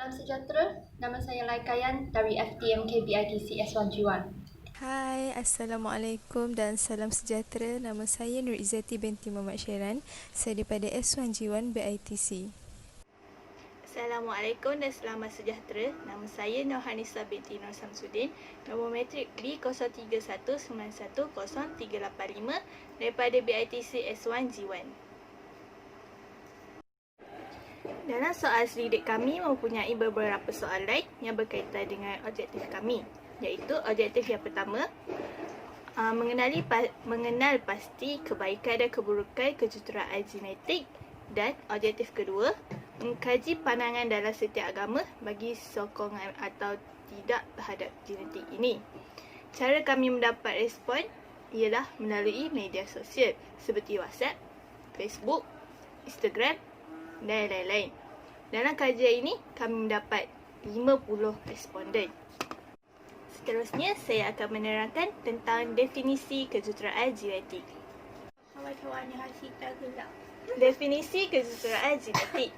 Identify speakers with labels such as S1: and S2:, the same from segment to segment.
S1: Salam sejahtera, nama saya Laikayan dari FTMK BITC S1G1.
S2: Hai, Assalamualaikum dan salam sejahtera. Nama saya Nur Izzati binti Muhammad Syairan. Saya daripada S1G1 BITC.
S3: Assalamualaikum dan selamat sejahtera. Nama saya Nurhanisa binti Nur Samsudin. Nombor matrik B0319103885 daripada BITC S1G1. Dalam soal selidik kami mempunyai beberapa soalan yang berkaitan dengan objektif kami, iaitu objektif yang pertama, mengenal pasti kebaikan dan keburukan kejuruteraan genetik, dan objektif kedua, mengkaji pandangan dalam setiap agama bagi sokongan atau tidak terhadap genetik ini. Cara kami mendapat respon ialah melalui media sosial seperti WhatsApp, Facebook, Instagram dan lain-lain. Dalam kajian ini, kami mendapat 50 responden. Seterusnya, saya akan menerangkan tentang definisi kejuruteraan genetik. Definisi kejuruteraan genetik.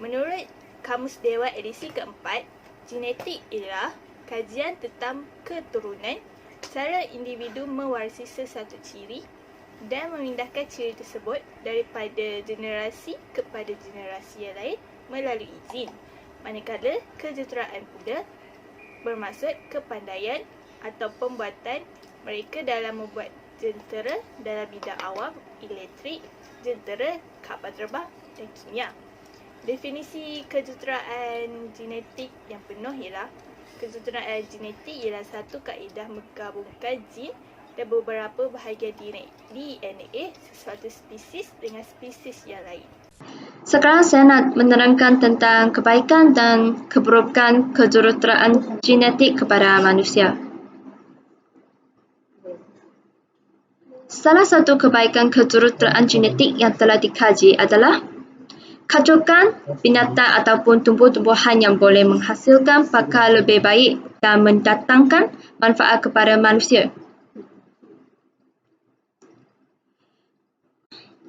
S3: Menurut Kamus Dewan edisi keempat, genetik ialah kajian tentang keturunan, cara individu mewarisi sesuatu ciri dan memindahkan ciri tersebut daripada generasi kepada generasi yang lain melalui gen. Manakala kejuruteraan pula bermaksud kepandaian atau pembuatan mereka dalam membuat jentera dalam bidang awam, elektrik, jentera, kapal terbang dan kimia. Definisi kejuruteraan genetik yang penuh ialah kejuruteraan genetik ialah satu kaedah menggabungkan gen dan beberapa bahagian DNA sesuatu spesies dengan spesies yang lain.
S1: Sekarang saya nak menerangkan tentang kebaikan dan keburukan kejuruteraan genetik kepada manusia. Salah satu kebaikan kejuruteraan genetik yang telah dikaji adalah kacukan binatang ataupun tumbuh-tumbuhan yang boleh menghasilkan pakar lebih baik dan mendatangkan manfaat kepada manusia.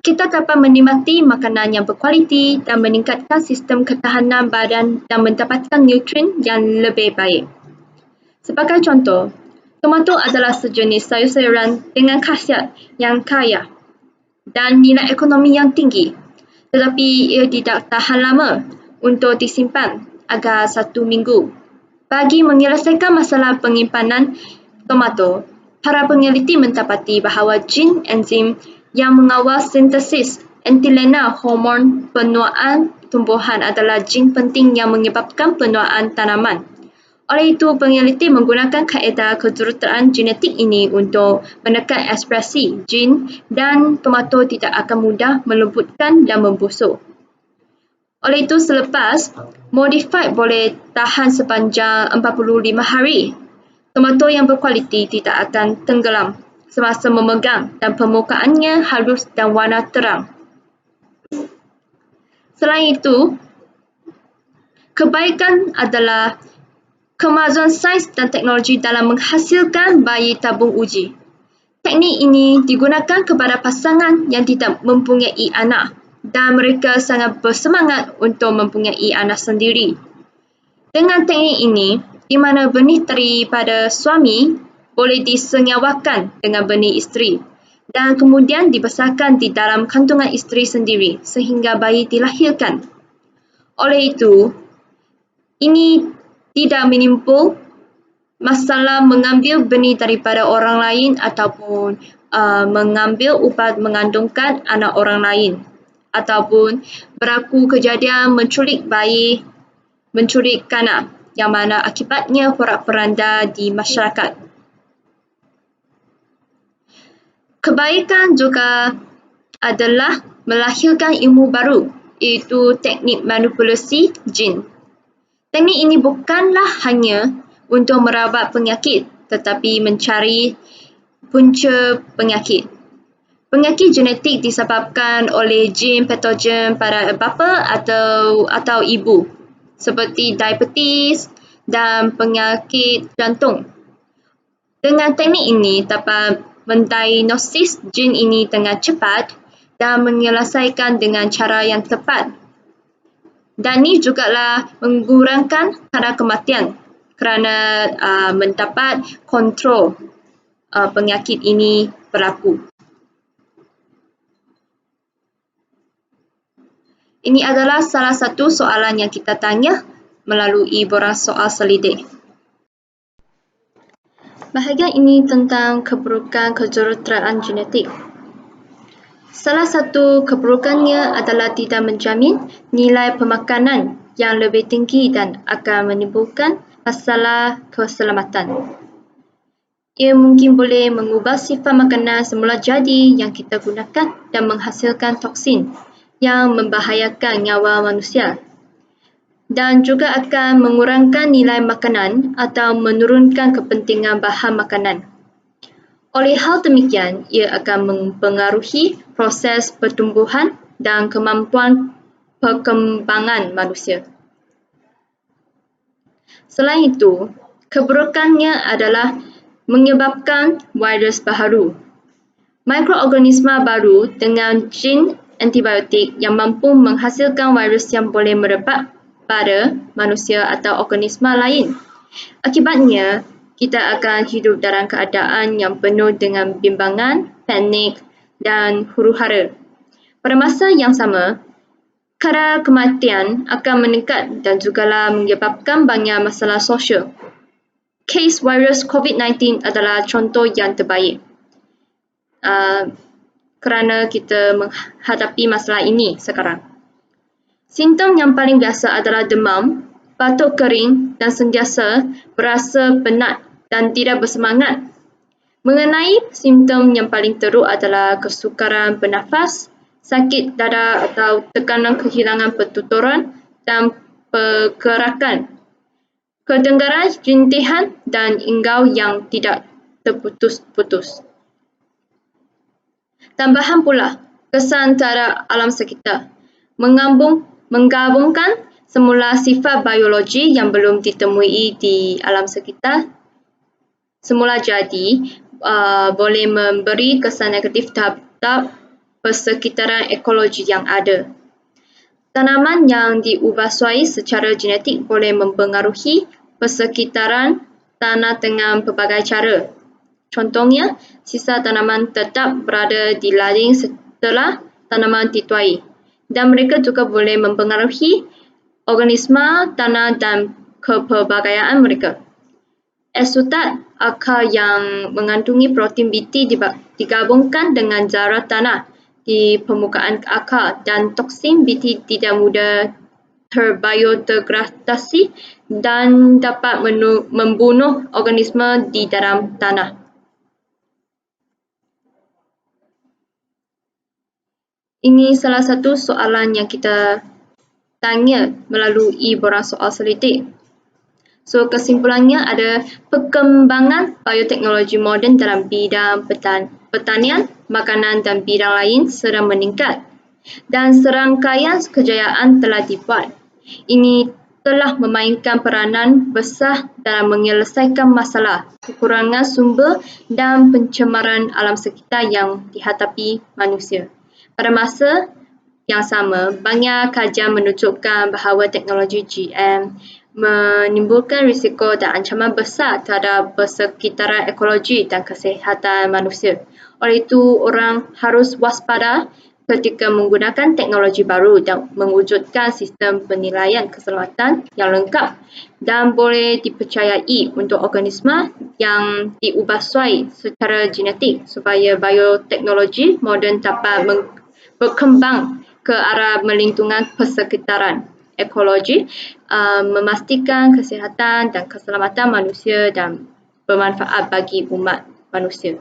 S1: Kita dapat menikmati makanan yang berkualiti dan meningkatkan sistem ketahanan badan dan mendapatkan nutrien yang lebih baik. Sebagai contoh, tomato adalah sejenis sayur-sayuran dengan khasiat yang kaya dan nilai ekonomi yang tinggi, tetapi ia tidak tahan lama untuk disimpan agar 1 minggu. Bagi menyelesaikan masalah penyimpanan tomato, para peneliti mendapati bahawa gen enzim yang mengawal sintesis antilena hormon penuaan tumbuhan adalah gen penting yang menyebabkan penuaan tanaman. Oleh itu, peneliti menggunakan kaedah kejuruteraan genetik ini untuk menekan ekspresi gen dan tomato tidak akan mudah melembutkan dan membusuk. Oleh itu, selepas modified boleh tahan sepanjang 45 hari. Tomato yang berkualiti tidak akan tenggelam semasa memegang dan permukaannya halus dan warna terang. Selain itu, kebaikan adalah kemajuan sains dan teknologi dalam menghasilkan bayi tabung uji. Teknik ini digunakan kepada pasangan yang tidak mempunyai anak dan mereka sangat bersemangat untuk mempunyai anak sendiri. Dengan teknik ini, di mana benih teri pada suami boleh disenyawakan dengan benih isteri dan kemudian dibesarkan di dalam kandungan isteri sendiri sehingga bayi dilahirkan. Oleh itu, ini tidak menimbul masalah mengambil benih daripada orang lain ataupun mengambil ubat mengandungkan anak orang lain ataupun berlaku kejadian menculik bayi, menculik kanak yang mana akibatnya porak-poranda di masyarakat. Kebaikan juga adalah melahirkan ilmu baru, iaitu teknik manipulasi gen. Teknik ini bukanlah hanya untuk merawat penyakit, tetapi mencari punca penyakit. Penyakit genetik disebabkan oleh gen patogen pada bapa atau ibu, seperti diabetes dan penyakit jantung. Dengan teknik ini dapat mendiagnosis gen ini dengan cepat dan menyelesaikan dengan cara yang tepat. Dan ini jugalah mengurangkan kadar kematian kerana mendapat kontrol penyakit ini berlaku. Ini adalah salah satu soalan yang kita tanya melalui borang soal selidik. Bahagian ini tentang keburukan kejuruteraan genetik. Salah satu keburukannya adalah tidak menjamin nilai pemakanan yang lebih tinggi dan akan menimbulkan masalah keselamatan. Ia mungkin boleh mengubah sifat makanan semula jadi yang kita gunakan dan menghasilkan toksin yang membahayakan nyawa manusia. Dan juga akan mengurangkan nilai makanan atau menurunkan kepentingan bahan makanan. Oleh hal demikian, ia akan mempengaruhi proses pertumbuhan dan kemampuan perkembangan manusia. Selain itu, keburukannya adalah menyebabkan virus baharu. Mikroorganisma baru dengan gen antibiotik yang mampu menghasilkan virus yang boleh merebak pada manusia atau organisma lain. Akibatnya, kita akan hidup dalam keadaan yang penuh dengan bimbangan, panik dan huru-hara. Pada masa yang sama, kadar kematian akan meningkat dan jugalah menyebabkan banyak masalah sosial. Kes virus COVID-19 adalah contoh yang terbaik. Kerana kita menghadapi masalah ini sekarang. Simptom yang paling biasa adalah demam, batuk kering dan sentiasa berasa penat dan tidak bersemangat. Mengenai simptom yang paling teruk adalah kesukaran bernafas, sakit dada atau tekanan kehilangan pertuturan dan pergerakan, kedengaran rintihan dan ingau yang tidak terputus-putus. Tambahan pula, kesan terhadap alam sekitar menggabungkan semula sifat biologi yang belum ditemui di alam sekitar semula jadi boleh memberi kesan negatif terhadap persekitaran ekologi yang ada. Tanaman yang diubahsuai secara genetik boleh mempengaruhi persekitaran tanah dengan pelbagai cara. Contohnya, sisa tanaman tetap berada di lading setelah tanaman dituai dan mereka juga boleh mempengaruhi organisma tanah dan kepelbagaian mereka. Ekstrak akar yang mengandungi protein BT digabungkan dengan zarah tanah di permukaan akar dan toksin BT tidak mudah terbiodegradasi dan dapat membunuh organisma di dalam tanah. Ini salah satu soalan yang kita tanya melalui borang soal selidik. So, kesimpulannya ada perkembangan bioteknologi moden dalam bidang pertanian, makanan dan bidang lain sedang meningkat dan serangkaian kejayaan telah dibuat. Ini telah memainkan peranan besar dalam menyelesaikan masalah kekurangan sumber dan pencemaran alam sekitar yang dihadapi manusia. Pada masa yang sama, banyak kajian menunjukkan bahawa teknologi GM menimbulkan risiko dan ancaman besar terhadap persekitaran ekologi dan kesihatan manusia. Oleh itu, orang harus waspada ketika menggunakan teknologi baru dan mewujudkan sistem penilaian keselamatan yang lengkap dan boleh dipercayai untuk organisma yang diubahsuai secara genetik supaya bioteknologi moden dapat berkembang ke arah melindungi persekitaran ekologi, memastikan kesihatan dan keselamatan manusia dan bermanfaat bagi umat manusia.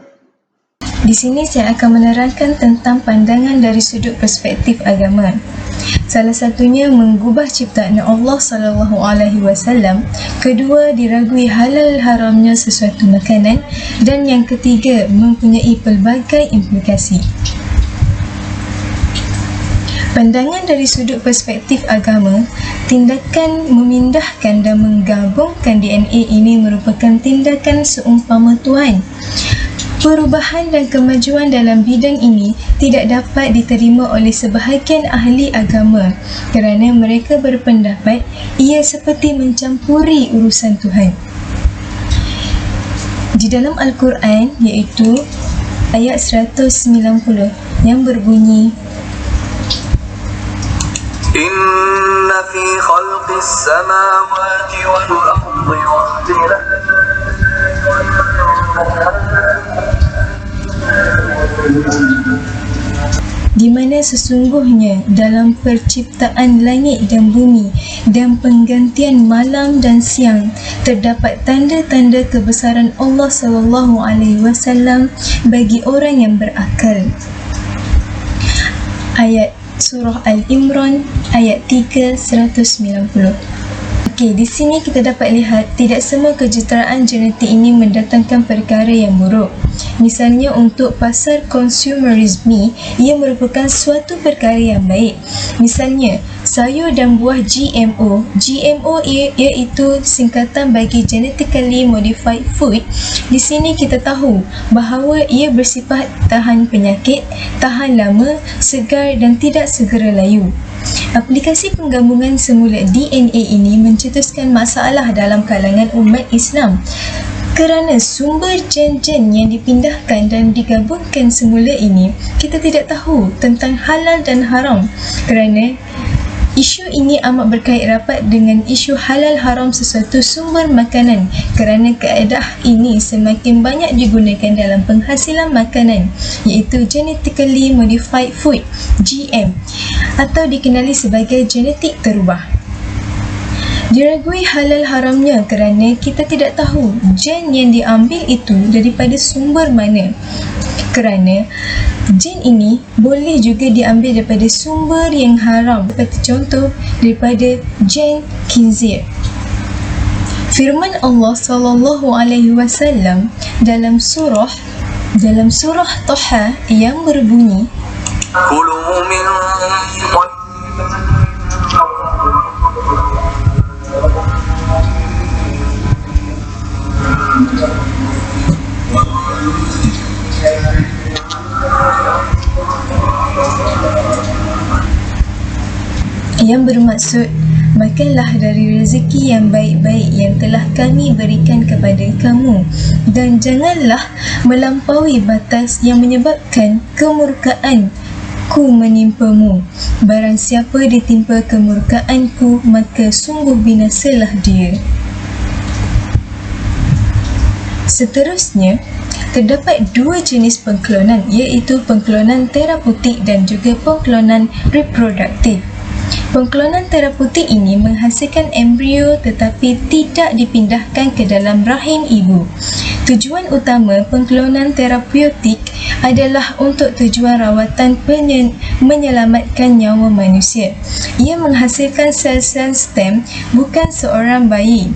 S2: Di sini saya akan menerangkan tentang pandangan dari sudut perspektif agama. Salah satunya mengubah ciptaan Allah SAW. Kedua, diragui halal haramnya sesuatu makanan. Dan yang ketiga, mempunyai pelbagai implikasi. Pandangan dari sudut perspektif agama, tindakan memindahkan dan menggabungkan DNA ini merupakan tindakan seumpama Tuhan. Perubahan dan kemajuan dalam bidang ini tidak dapat diterima oleh sebahagian ahli agama kerana mereka berpendapat ia seperti mencampuri urusan Tuhan. Di dalam Al-Quran, iaitu ayat 190 yang berbunyi,
S4: Inna fi khalqis samawati wal ardi wa
S2: di mana sesungguhnya dalam perciptaan langit dan bumi dan penggantian malam dan siang terdapat tanda-tanda kebesaran Allah SAW bagi orang yang berakal. Ayat Surah Al-Imran ayat 3 190. Okey, di sini kita dapat lihat tidak semua kejuruteraan genetik ini mendatangkan perkara yang buruk. Misalnya untuk pasar konsumerisme, ia merupakan suatu perkara yang baik. Misalnya, sayur dan buah GMO. GMO iaitu singkatan bagi Genetically Modified Food. Di sini kita tahu bahawa ia bersifat tahan penyakit, tahan lama, segar dan tidak segera layu. Aplikasi penggabungan semula DNA ini mencetuskan masalah dalam kalangan umat Islam kerana sumber gen-gen yang dipindahkan dan digabungkan semula ini kita tidak tahu tentang halal dan haram kerana isu ini amat berkait rapat dengan isu halal haram sesuatu sumber makanan kerana kaedah ini semakin banyak digunakan dalam penghasilan makanan iaitu Genetically Modified Food GM atau dikenali sebagai genetik terubah. Diragui halal haramnya kerana kita tidak tahu gen yang diambil itu daripada sumber mana. Kerana gen ini boleh juga diambil daripada sumber yang haram, seperti contoh daripada gen khinzir. Firman Allah SAW dalam surah Taha yang berbunyi,
S4: Kulu min
S2: yang bermaksud makanlah dari rezeki yang baik-baik yang telah kami berikan kepada kamu dan janganlah melampaui batas yang menyebabkan kemurkaanku menimpamu. Barang siapa ditimpa kemurkaanku maka sungguh binasalah dia. Seterusnya, terdapat dua jenis pengklonan iaitu pengklonan terapeutik dan juga pengklonan reproduktif. Pengklonan terapeutik ini menghasilkan embrio tetapi tidak dipindahkan ke dalam rahim ibu. Tujuan utama pengklonan terapeutik adalah untuk tujuan rawatan menyelamatkan nyawa manusia. Ia menghasilkan sel-sel stem bukan seorang bayi.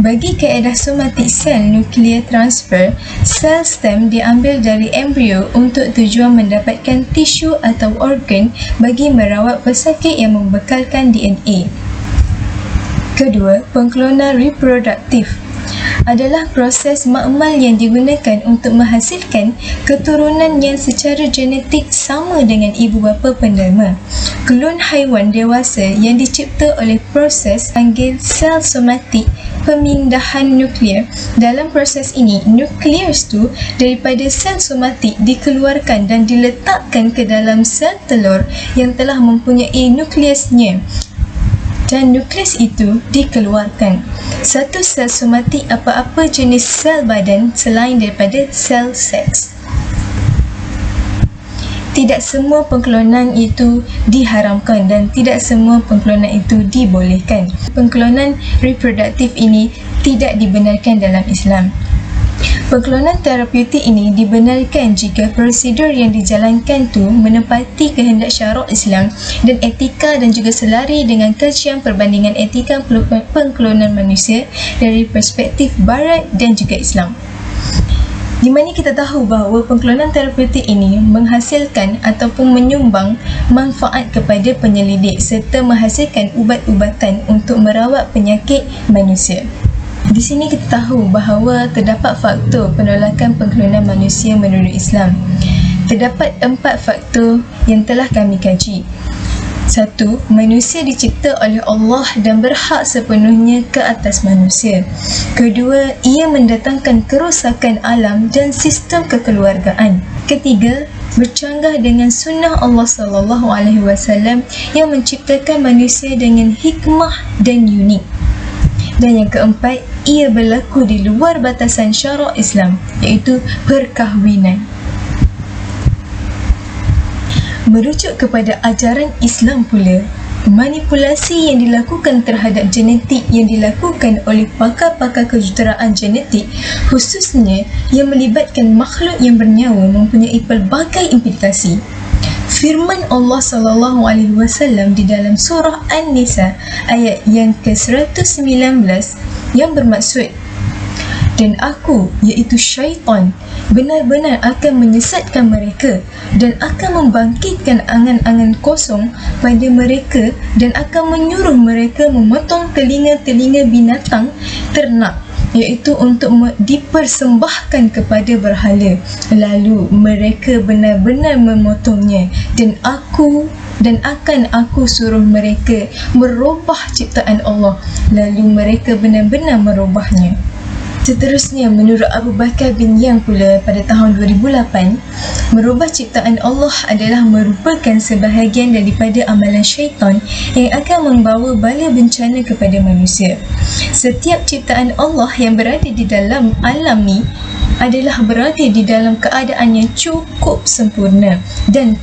S2: Bagi kaedah somatik sel nuklear transfer, sel stem diambil dari embrio untuk tujuan mendapatkan tisu atau organ bagi merawat pesakit yang membekalkan DNA. Kedua, pengklonan reproduktif adalah proses makmal yang digunakan untuk menghasilkan keturunan yang secara genetik sama dengan ibu bapa penderma. Klon haiwan dewasa yang dicipta oleh proses panggil sel somatik pemindahan nuklear. Dalam proses ini, nukleus itu daripada sel somatik dikeluarkan dan diletakkan ke dalam sel telur yang telah mempunyai nukleusnya. Dan nukleus itu dikeluarkan. Satu sel somatik apa-apa jenis sel badan selain daripada sel seks. Tidak semua pengklonan itu diharamkan dan tidak semua pengklonan itu dibolehkan. Pengklonan reproduktif ini tidak dibenarkan dalam Islam. Pengklonan terapeutik ini dibenarkan jika prosedur yang dijalankan itu menepati kehendak syarak Islam dan etika dan juga selari dengan kajian perbandingan etika pengklonan manusia dari perspektif Barat dan juga Islam. Di mana kita tahu bahawa pengklonan terapeutik ini menghasilkan ataupun menyumbang manfaat kepada penyelidik serta menghasilkan ubat-ubatan untuk merawat penyakit manusia. Di sini kita tahu bahawa terdapat faktor penolakan pengklonan manusia menurut Islam. Terdapat 4 faktor yang telah kami kaji. 1. Manusia dicipta oleh Allah dan berhak sepenuhnya ke atas manusia. 2. Ia mendatangkan kerosakan alam dan sistem kekeluargaan. 3. Bercanggah dengan sunnah Allah SAW yang menciptakan manusia dengan hikmah dan unik. Dan yang 4, ia berlaku di luar batasan syarak Islam, iaitu perkahwinan. Merujuk kepada ajaran Islam pula, manipulasi yang dilakukan terhadap genetik yang dilakukan oleh pakar-pakar kejuruteraan genetik, khususnya yang melibatkan makhluk yang bernyawa, mempunyai pelbagai implikasi. Firman Allah SAW di dalam surah An-Nisa ayat yang ke-119 yang bermaksud, dan aku, iaitu syaitan, benar-benar akan menyesatkan mereka dan akan membangkitkan angan-angan kosong pada mereka dan akan menyuruh mereka memotong telinga-telinga binatang ternak, iaitu untuk dipersembahkan kepada berhala. Lalu mereka benar-benar memotongnya dan akan aku suruh mereka merubah ciptaan Allah, lalu mereka benar-benar merubahnya. Seterusnya, menurut Abu Bakar bin Yang pula pada tahun 2008, merubah ciptaan Allah adalah merupakan sebahagian daripada amalan syaitan yang akan membawa bala bencana kepada manusia. Setiap ciptaan Allah yang berada di dalam alam ni adalah berada di dalam keadaan yang cukup sempurna dan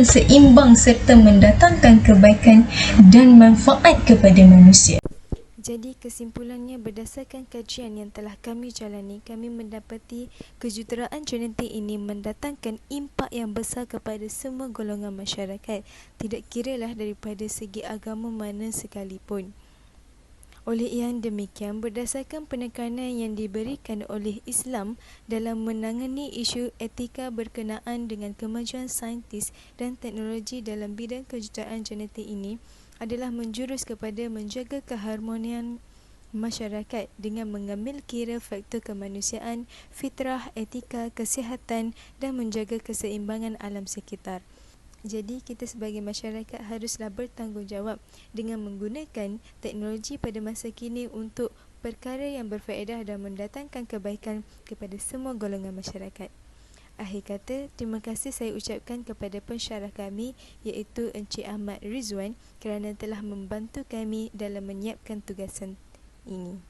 S2: seimbang serta mendatangkan kebaikan dan manfaat kepada manusia.
S5: Jadi kesimpulannya, berdasarkan kajian yang telah kami jalani, kami mendapati kejuruteraan genetik ini mendatangkan impak yang besar kepada semua golongan masyarakat, tidak kiralah daripada segi agama mana sekalipun. Oleh yang demikian, berdasarkan penekanan yang diberikan oleh Islam dalam menangani isu etika berkenaan dengan kemajuan saintis dan teknologi dalam bidang kejuruteraan genetik ini, adalah menjurus kepada menjaga keharmonian masyarakat dengan mengambil kira faktor kemanusiaan, fitrah, etika, kesihatan dan menjaga keseimbangan alam sekitar. Jadi kita sebagai masyarakat haruslah bertanggungjawab dengan menggunakan teknologi pada masa kini untuk perkara yang berfaedah dan mendatangkan kebaikan kepada semua golongan masyarakat. Akhir kata, terima kasih saya ucapkan kepada pensyarah kami iaitu Encik Ahmad Rizwan kerana telah membantu kami dalam menyiapkan tugasan ini.